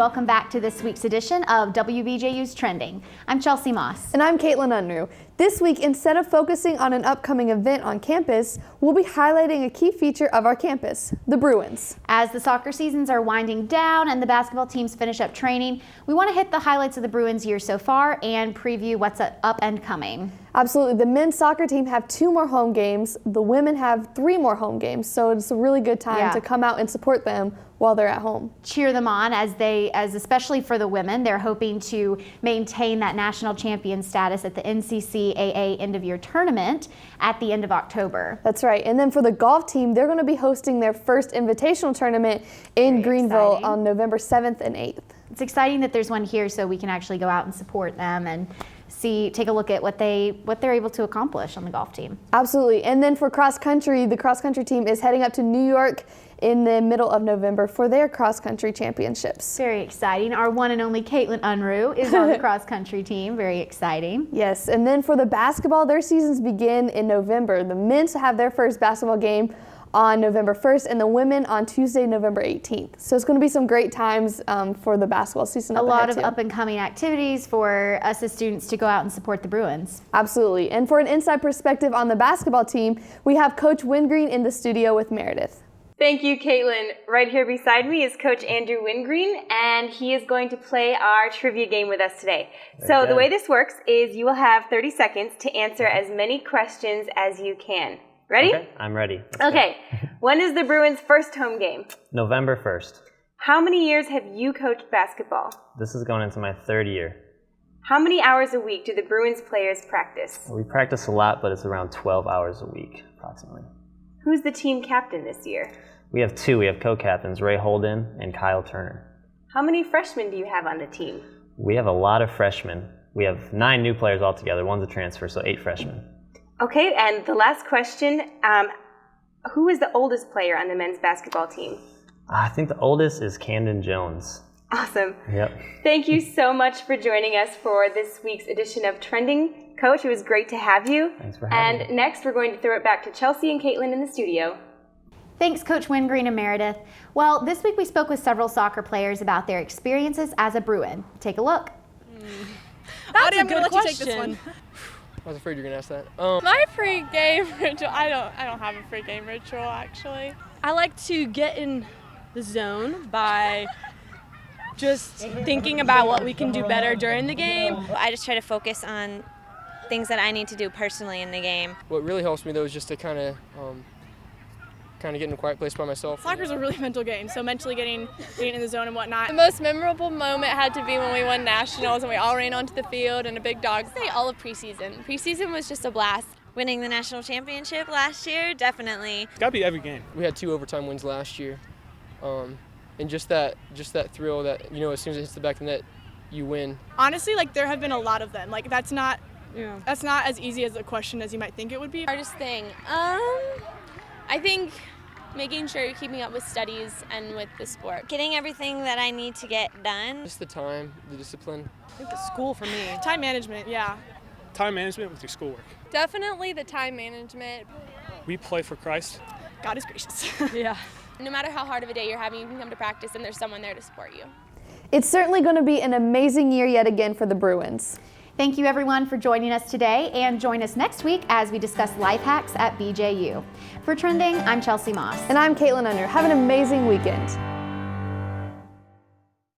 welcome back to this week's edition of WBJU's Trending. I'm Chelsea Moss. And I'm Caitlin Unruh. This week, instead of focusing on an upcoming event on campus, we'll be highlighting a key feature of our campus, the Bruins. As the soccer seasons are winding down and the basketball teams finish up training, we want to hit the highlights of the Bruins year so far and preview what's up and coming. Absolutely. The men's soccer team have 2 more home games. The women have 3 more home games, so it's a really good time to come out and support them while they're at home. Cheer them on as especially for the women, they're hoping to maintain that national champion status at the NCCAA end of year tournament at the end of October. That's right. And then for the golf team, they're going to be hosting their first invitational tournament in Greenville on November 7th and 8th. It's exciting that there's one here so we can actually go out and support them and take a look at what they're able to accomplish on the golf team. Absolutely. And then for cross country, the cross country team is heading up to New York in the middle of November for their cross country championships. Very exciting. Our one and only Caitlin Unruh is on the cross country team. Very exciting. Yes. And then for the basketball, their seasons begin in November. The men's have their first basketball game on November 1st and the women on Tuesday, November 18th. So it's going to be some great times for the basketball season. A lot of up and coming activities for us as students to go out and support the Bruins. Absolutely. And for an inside perspective on the basketball team, we have Coach Wingreen in the studio with Meredith. Thank you, Caitlin. Right here beside me is Coach Andrew Wingreen, and he is going to play our trivia game with us today. So the way this works is you will have 30 seconds to answer as many questions as you can. Ready? Okay, I'm ready. Okay. When is the Bruins' first home game? November 1st. How many years have you coached basketball? This is going into my 3rd year. How many hours a week do the Bruins players practice? We practice a lot, but it's around 12 hours a week, approximately. Who's the team captain this year? We have 2. We have co-captains, Ray Holden and Kyle Turner. How many freshmen do you have on the team? We have a lot of freshmen. We have 9 new players altogether. 1's a transfer, so 8 freshmen. Okay, and the last question, who is the oldest player on the men's basketball team? I think the oldest is Camden Jones. Awesome. Yep. Thank you so much for joining us for this week's edition of Trending. Coach, it was great to have you. Thanks for having me. And next, we're going to throw it back to Chelsea and Caitlin in the studio. Thanks, Coach Wingreen and Meredith. Well, this week we spoke with several soccer players about their experiences as a Bruin. Take a look. That's a good question. I was afraid you were gonna ask that. My pre-game ritual, I don't have a pre-game ritual actually. I like to get in the zone by just thinking about what we can do better during the game. I just try to focus on things that I need to do personally in the game. What really helps me though is just to kind of get in a quiet place by myself. Soccer's a really mental game, so mentally getting in the zone and whatnot. The most memorable moment had to be when we won nationals and we all ran onto the field and a big dog. I'd say all of preseason. Preseason was just a blast. Winning the national championship last year, definitely. It's gotta be every game. We had 2 overtime wins last year, and just that thrill that as soon as it hits the back of the net, you win. Honestly, there have been a lot of them. That's not as easy as a question as you might think it would be. Hardest thing, I think making sure you're keeping up with studies and with the sport. Getting everything that I need to get done. Just the time, the discipline. I think the school for me. Time management, yeah. Time management with your schoolwork. Definitely the time management. We play for Christ. God is gracious. Yeah. No matter how hard of a day you're having, you can come to practice and there's someone there to support you. It's certainly going to be an amazing year yet again for the Bruins. Thank you everyone for joining us today, and join us next week as we discuss life hacks at BJU. For Trending, I'm Chelsea Moss. And I'm Caitlin Unruh. Have an amazing weekend.